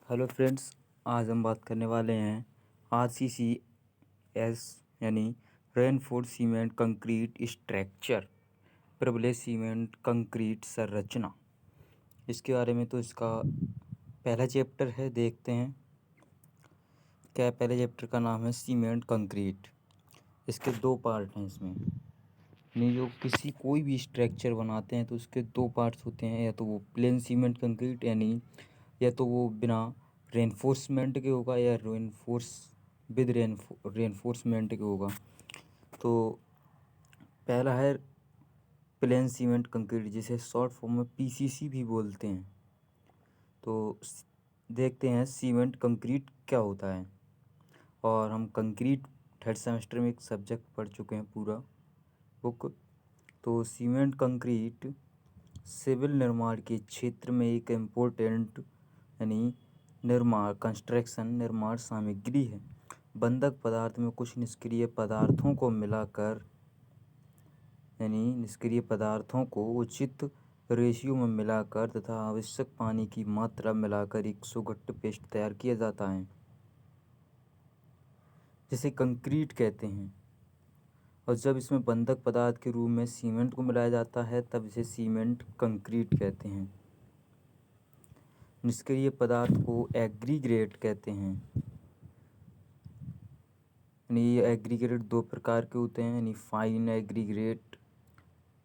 Hello friends. आज हम बात करने वाले हैं RCCS यानी रेनफोर्स्ड सीमेंट कंक्रीट स्ट्रक्चर, प्रबलित सीमेंट कंक्रीट संरचना। इसके बारे में तो इसका पहला चैप्टर है, देखते हैं क्या है। पहले चैप्टर का नाम है सीमेंट कंक्रीट। इसके दो पार्ट हैं इसमें। यानी जो कोई भी स्ट्रक्चर बनाते हैं तो उसके दो पार्ट्स होते हैं, या तो वो प्लेन सीमेंट कंक्रीट यानी या तो वो बिना रेनफोर्समेंट के होगा या रेनफोर्समेंट के होगा। तो पहला है प्लेन सीमेंट कंक्रीट, जिसे शॉर्ट फॉर्म में PCC भी बोलते हैं। तो देखते हैं सीमेंट कंक्रीट क्या होता है। और हम कंक्रीट थर्ड सेमेस्टर में एक सब्जेक्ट पढ़ चुके हैं पूरा बुक। तो सीमेंट कंक्रीट सिविल निर्माण के क्षेत्र में एक इम्पोर्टेंट यानी निर्माण सामग्री है। बंधक पदार्थ में कुछ निष्क्रिय पदार्थों को मिलाकर यानी निष्क्रिय पदार्थों को उचित रेशियो में मिलाकर तथा आवश्यक पानी की मात्रा मिलाकर एक सुगठित पेस्ट तैयार किया जाता है, जिसे कंक्रीट कहते हैं। और जब इसमें बंधक पदार्थ के रूप में सीमेंट को मिलाया जाता है तब इसे सीमेंट कंक्रीट कहते हैं। निष्क्रिय पदार्थ को एग्रीगेट कहते हैं। यानी ये एग्रीगेट दो प्रकार के होते हैं, यानी फाइन एग्रीगेट,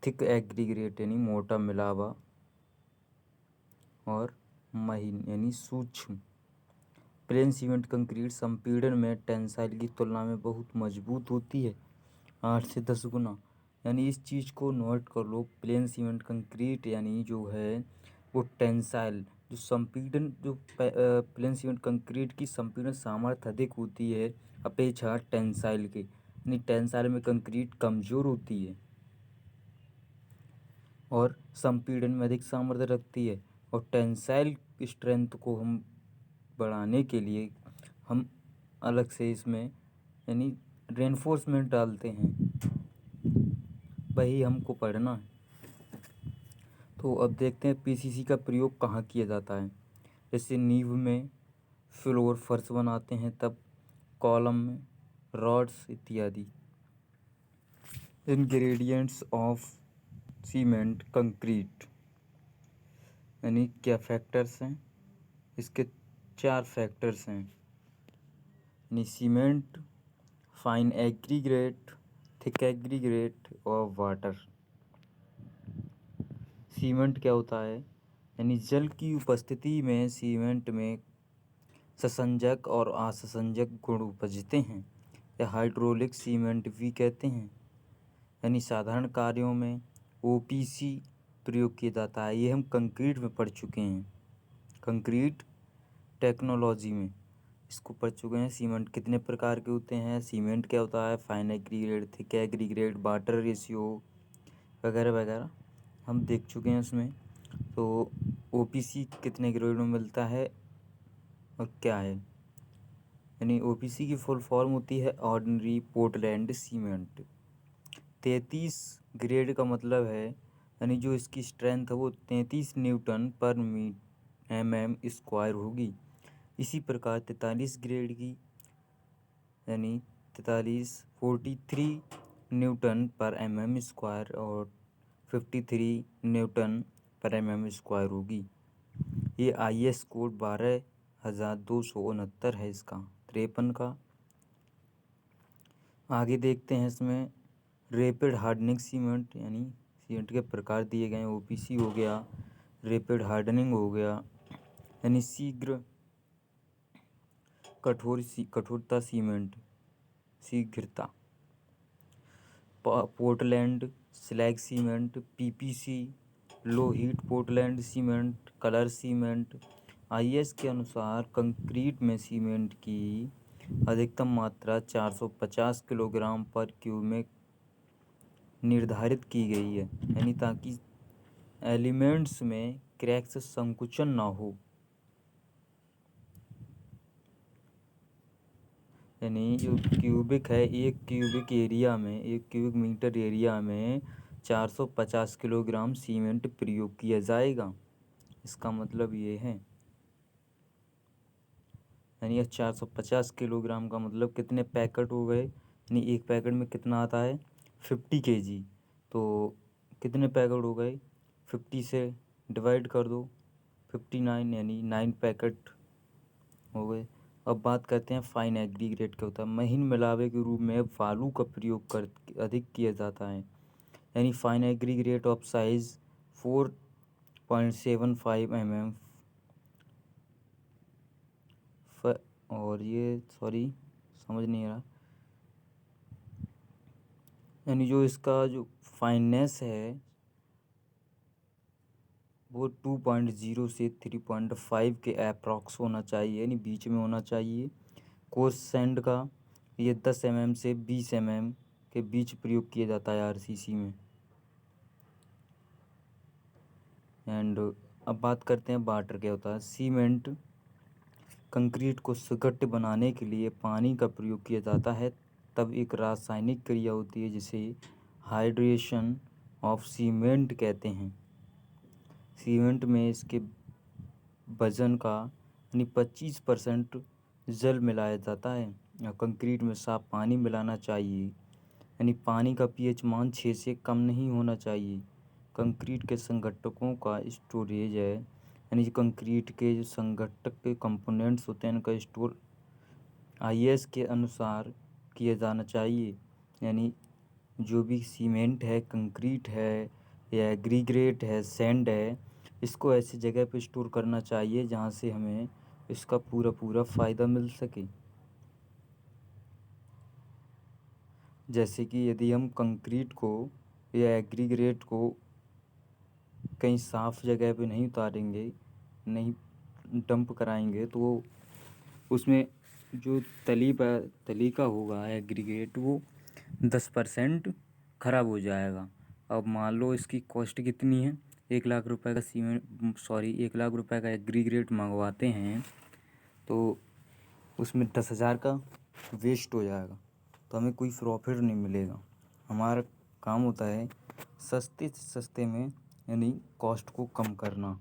थिक एग्रीगेट यानी मोटा मिलावा, और महीन यानी सूक्ष्म। प्लेन सीमेंट कंक्रीट संपीड़न में टेंसाइल की तुलना में बहुत मजबूत होती है, 8 से 10 गुना। यानी इस चीज़ को नोट कर लो, प्लेन सीमेंट कंक्रीट यानी जो है वो टेंसाइल जो संपीड़न जो प्लेन सीमेंट कंक्रीट की संपीड़न सामर्थ्य अधिक होती है अपेक्षा टेंसाइल के। यानी टेंसाइल में कंक्रीट कमज़ोर होती है और संपीड़न में अधिक सामर्थ्य रखती है। और टेंसाइल स्ट्रेंथ को हम बढ़ाने के लिए हम अलग से इसमें यानी रेनफोर्समेंट डालते हैं, वही हमको पढ़ना है। तो अब देखते हैं PCC का प्रयोग कहाँ किया जाता है। जैसे नींव में, फ्लोर फर्श बनाते हैं तब, कॉलम में, रॉड्स इत्यादि। इंग्रेडिएंट्स ऑफ सीमेंट कंक्रीट यानी क्या फैक्टर्स हैं इसके? 4 फैक्टर्स हैं, यानी cement, fine aggregate, thick aggregate और वाटर। सीमेंट क्या होता है? यानी जल की उपस्थिति में सीमेंट में ससंजक और असंजक गुण उपजते हैं, या हाइड्रोलिक सीमेंट भी कहते हैं। यानी साधारण कार्यों में OPC प्रयोग किया जाता है। ये हम कंक्रीट में पढ़ चुके हैं, कंक्रीट टेक्नोलॉजी में इसको पढ़ चुके हैं। सीमेंट कितने प्रकार के होते हैं, सीमेंट क्या होता है, fine aggregate, thick aggregate, water ratio वगैरह वगैरह हम देख चुके हैं उसमें। तो OPC कितने ग्रेड में मिलता है और क्या है? यानी OPC की फुल फॉर्म होती है ऑर्डिनरी पोर्टलैंड सीमेंट। 33 ग्रेड का मतलब है यानी जो इसकी स्ट्रेंथ है वो 33 न्यूटन पर mm² होगी। इसी प्रकार 43 ग्रेड की यानी 43 न्यूटन पर mm² और 53 न्यूटन पर mm² होगी। ये IS कोड 12,269 है इसका, 53 का। आगे देखते हैं इसमें रैपिड हार्डनिंग सीमेंट, यानी सीमेंट के प्रकार दिए गए हैं। OPC हो गया, रैपिड हार्डनिंग हो गया यानी शीघ्र कठोरता सीमेंट, शीघ्रता। Portland slag cement, PPC, low heat Portland cement, colour cement. IS के अनुसार कंक्रीट में सीमेंट की अधिकतम मात्रा 450 किलोग्राम पर क्यूबिक निर्धारित की गई है, यानी ताकि एलिमेंट्स में क्रैक्स संकुचन ना हो। यानी जो क्यूबिक है, एक क्यूबिक मीटर एरिया में 450 किलोग्राम सीमेंट प्रयोग किया जाएगा। इसका मतलब ये है। यानी 450 किलोग्राम का मतलब कितने पैकेट हो गए, यानी एक पैकेट में कितना आता है 50 kg। तो कितने पैकेट हो गए, 50 से डिवाइड कर दो 59, यानी 9 पैकेट हो गए। अब बात करते हैं फाइन एग्रीगेट क्या होता है। महीन मिलावे के रूप में बालू का प्रयोग कर अधिक किया जाता है, यानी fine aggregate of size 4.75 mm और ये सॉरी समझ नहीं आ रहा, यानी जो इसका जो फाइननेस है वो 2.0 से 3.5 के अप्रॉक्स होना चाहिए, यानी बीच में होना चाहिए। कोर्स सैंड का ये 10 mm से 20 mm के बीच प्रयोग किया जाता है आरसीसी में। एंड अब बात करते हैं वाटर क्या होता है। सीमेंट कंक्रीट को सुगठित बनाने के लिए पानी का प्रयोग किया जाता है, तब एक रासायनिक क्रिया होती है जिसे हाइड्रेशन ऑफ सीमेंट कहते हैं। सीमेंट में इसके वजन का यानी 25% जल मिलाया जाता है और कंक्रीट में साफ पानी मिलाना चाहिए, यानी पानी का पीएच मान 6 से कम नहीं होना चाहिए। कंक्रीट के संघटकों का स्टोरेज है, यानी कंक्रीट के जो संघटक के कंपोनेंट्स होते हैं उनका स्टोर आईएस के अनुसार किया जाना चाहिए, यानी जो भी सीमेंट है, कंक्रीट है या एग्रीगेट है, सैंड है, इसको ऐसी जगह पे स्टोर करना चाहिए जहाँ से हमें इसका पूरा पूरा फ़ायदा मिल सके। जैसे कि यदि हम कंक्रीट को या एग्रीगेट को कहीं साफ़ जगह पे नहीं उतारेंगे, नहीं डंप कराएंगे, तो उसमें जो तली का होगा एग्रीगेट वो 10% ख़राब हो जाएगा। अब मान लो इसकी कॉस्ट कितनी है, 1 लाख रुपए का सीमेंट 1 लाख रुपए का एग्रीगेट मंगवाते हैं, तो उसमें 10,000 का वेस्ट हो जाएगा, तो हमें कोई प्रॉफिट नहीं मिलेगा। हमारा काम होता है सस्ते से सस्ते में यानी कॉस्ट को कम करना।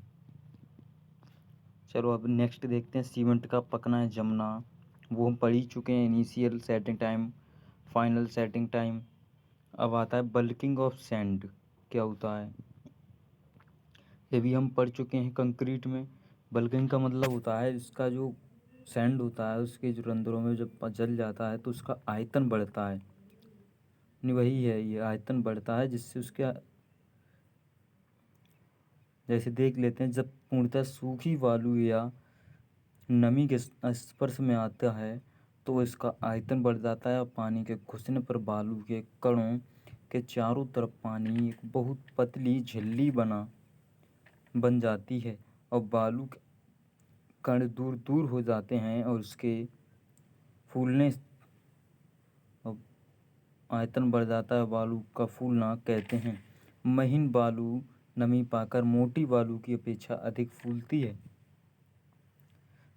चलो अब नेक्स्ट देखते हैं सीमेंट का पकना है जमना। वो हम पढ़ ही चुके हैं, initial setting time, final setting time. अब आता है बल्किंग ऑफ सैंड क्या होता है, ये भी हम पढ़ चुके हैं कंक्रीट में। बल्किंग का मतलब होता है इसका जो सैंड होता है उसके जो रंध्रों में जब जल जाता है तो उसका आयतन बढ़ता है, नहीं वही है, ये आयतन बढ़ता है जिससे उसका, जैसे देख लेते हैं, जब पूर्णतः सूखी बालू या नमी के स्पर्श में आता है तो इसका आयतन बढ़ जाता है और पानी के घुसने पर बालू के कणों के चारों तरफ पानी एक बहुत पतली झिल्ली बन जाती है और बालू के कण दूर दूर हो जाते हैं और उसके फूलने और आयतन बढ़ जाता है, बालू का फूलना कहते हैं। महीन बालू नमी पाकर मोटी बालू की अपेक्षा अधिक फूलती है।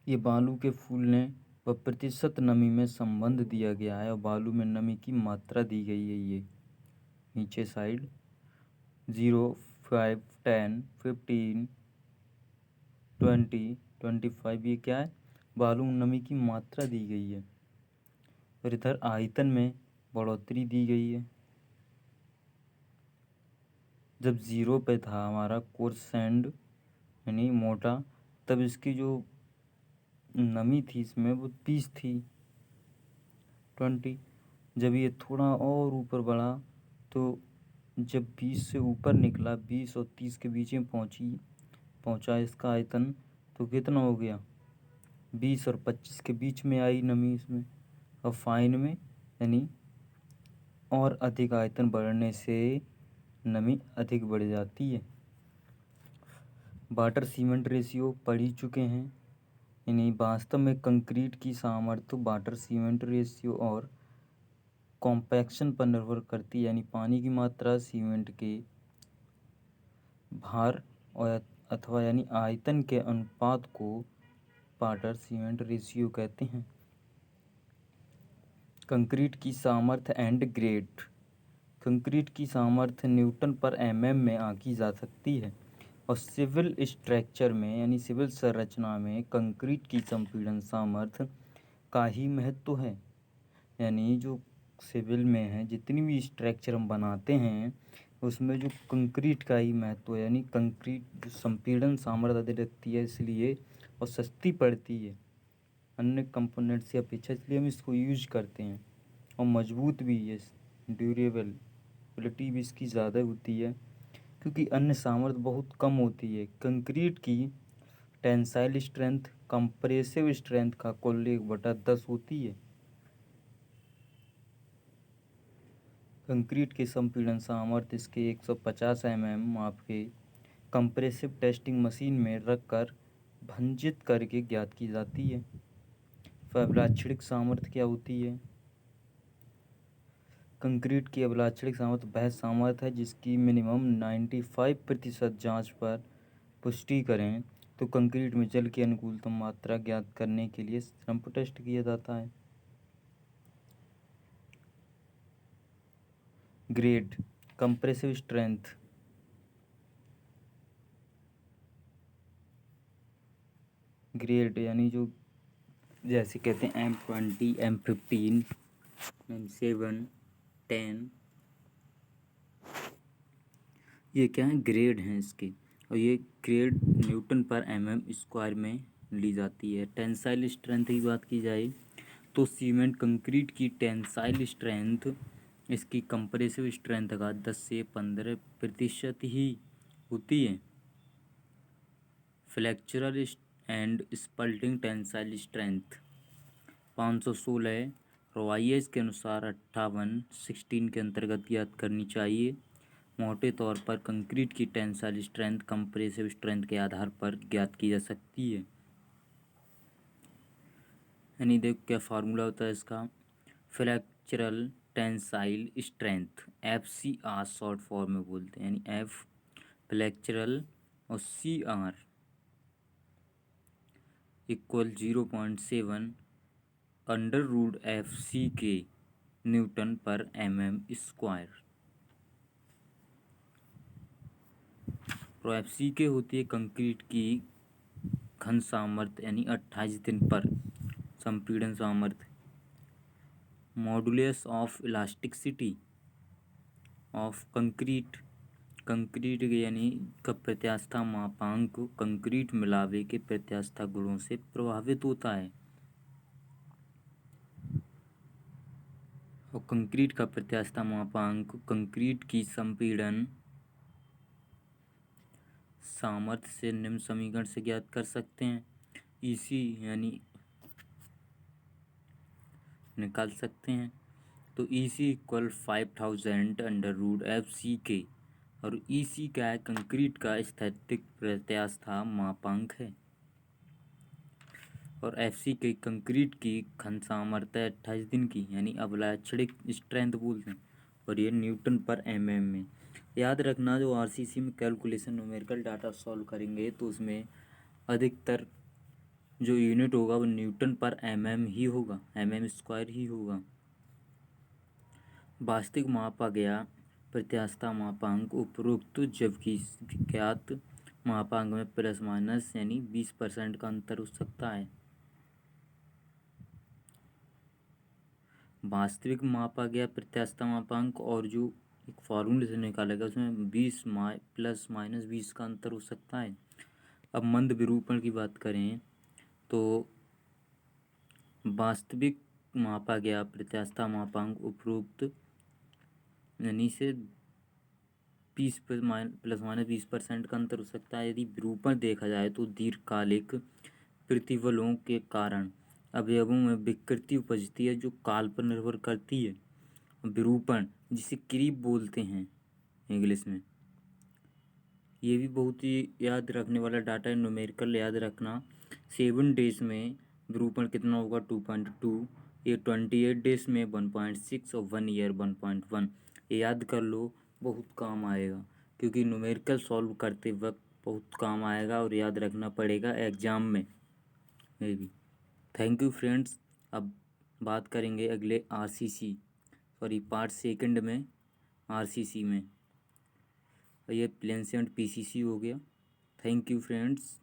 ये बालू के फूलने व प्रतिशत नमी में संबंध दिया गया है और बालू में नमी की मात्रा दी गई है। ये नीचे साइड 0, 5, 10, 15, 20, 25, ये क्या है, बालू में नमी की मात्रा दी गई है। और इधर आयतन में बढ़ोतरी दी गई है। जब 0 पे था हमारा कोर्स सैंड यानी मोटा, तब इसकी जो नमी थी इसमें वो 30 थी, 20। जब ये थोड़ा और ऊपर बढ़ा तो जब 20 से ऊपर निकला, 20 और 30 के बीच में पहुंचा इसका आयतन, तो कितना हो गया, 20 और 25 के बीच में आई नमी इसमें। और फाइन में यानी और अधिक आयतन बढ़ने से नमी अधिक बढ़ जाती है। वाटर सीमेंट रेशियो पढ़ ही चुके हैं, यानी वास्तव में कंक्रीट की सामर्थ्य वाटर सीमेंट रेशियो और कॉम्पैक्शन पर निर्भर करती है, यानी पानी की मात्रा सीमेंट के भार और अथवा यानी आयतन के अनुपात को वाटर सीमेंट रेशियो कहते हैं। कंक्रीट की सामर्थ्य एंड ग्रेड। कंक्रीट की सामर्थ्य न्यूटन पर mm में आंकी जा सकती है। और सिविल स्ट्रक्चर में यानी सिविल संरचना में कंक्रीट की संपीड़न सामर्थ्य का ही महत्व है। यानी जो सिविल में है, जितनी भी स्ट्रक्चर हम बनाते हैं उसमें जो कंक्रीट का ही महत्व है। यानी कंक्रीट संपीड़न सामर्थ्य अधिक रखती है इसलिए, और सस्ती पड़ती है अन्य कंपोनेंट से अपेक्षा, इसलिए हम इसको यूज करते हैं। और मजबूत भी है, ड्यूरेबिलिटी भी इसकी ज़्यादा होती है क्योंकि अन्य सामर्थ्य बहुत कम होती है। कंक्रीट की टेंसाइल स्ट्रेंथ कंप्रेसिव स्ट्रेंथ का कुल 1/10 होती है। कंक्रीट के संपीड़न सामर्थ्य इसके 150 mm आपके कंप्रेसिव टेस्टिंग मशीन में रखकर भंजित करके ज्ञात की जाती है। अभिलाक्षणिक सामर्थ्य क्या होती है? कंक्रीट की अभिलाक्षणिक सामर्थ्य वह सामर्थ्य है जिसकी मिनिमम 95% जांच पर पुष्टि करें तो कंक्रीट में जल की अनुकूलतम मात्रा ज्ञात करने के लिए श्रम्प टेस्ट किया जाता है। ग्रेड कंप्रेसिव स्ट्रेंथ ग्रेड यानी जो जैसे कहते हैं M20 M15 M7 10, ये क्या है? ग्रेड हैं इसके, और ये ग्रेड न्यूटन पर mm² में ली जाती है। टेंसाइल स्ट्रेंथ की बात की जाए तो सीमेंट कंक्रीट की टेंसाइल स्ट्रेंथ इसकी कंप्रेसिव स्ट्रेंथ का 10 से 15% ही होती है। Flexural and splitting tensile strength 516 रॉयस के अनुसार 58-16 के अंतर्गत ज्ञात करनी चाहिए। मोटे तौर पर कंक्रीट की टेंसाइल स्ट्रेंथ कंप्रेसिव स्ट्रेंथ के आधार पर ज्ञात की जा सकती है। यानी देखो क्या फार्मूला होता है इसका, flexural tensile strength FCR short form में बोलते हैं, यानी F फ्लेक्चरल और CR इक्वल 0.7 √FCK न्यूटन पर mm²। और FCK होती है कंक्रीट की घन सामर्थ्य यानी 28 दिन पर संपीड़न सामर्थ्य। Modulus of elasticity of concrete यानी का प्रत्यास्थता मापांक कंक्रीट मिलावे के प्रत्यास्थता गुणों से प्रभावित होता है। और कंक्रीट का प्रत्यास्थता मापांक कंक्रीट की संपीड़न सामर्थ्य से निम्न समीकरण से ज्ञात कर सकते हैं। EC यानी निकाल सकते हैं तो EC इक्वल 5000 √FCK, और EC क्या है? कंक्रीट का स्थैतिक प्रत्यास्थता मापांक है, और FCK कंक्रीट की घन सामर्थ्य 28 दिन की यानी अभिलाक्षणिक स्ट्रेंथ बोलते हैं, और ये न्यूटन पर mm में। याद रखना जो RCC में कैलकुलेशन न्यूमेरिकल डाटा सॉल्व करेंगे तो उसमें अधिकतर जो यूनिट होगा वो न्यूटन पर mm ही होगा, mm² ही होगा। वास्तविक मापा गया प्रत्यास्थता मापांक उपरोक्त जबकि ज्ञात मापांक में प्लस माइनस यानी 20% का अंतर हो सकता है। वास्तविक मापा गया प्रत्यास्थता मापांक और जो एक फॉर्मूले से निकाला गया उसमें 20 प्लस माइनस 20 का अंतर हो सकता है। अब मंद विरूपण की बात करें तो वास्तविक मापा गया प्रत्यास्थता मापांक उपरोक्त यानी से 20 प्लस माइनस 20% का अंतर हो सकता है। यदि विरूपण देखा जाए तो दीर्घकालिक प्रतिबलों के कारण अवयवों में विकृति उपजती है जो काल पर निर्भर करती है। विरूपण जिसे क्रीप बोलते हैं इंग्लिश में, ये भी बहुत ही याद रखने वाला डाटा है। न्यूमेरिकल याद रखना, 7 डेज में विरूपण कितना होगा? 2.2, ये 28 डेज में 1.6 और 1 ईयर 1.1। ये याद कर लो, बहुत काम आएगा क्योंकि न्यूमेरिकल सॉल्व करते वक्त बहुत काम आएगा और याद रखना पड़ेगा एग्ज़ाम में भी। Thank you friends. अब बात करेंगे अगले पार्ट सेकंड में RCC में। ये प्लेन सीमेंट PCC हो गया। Thank you friends.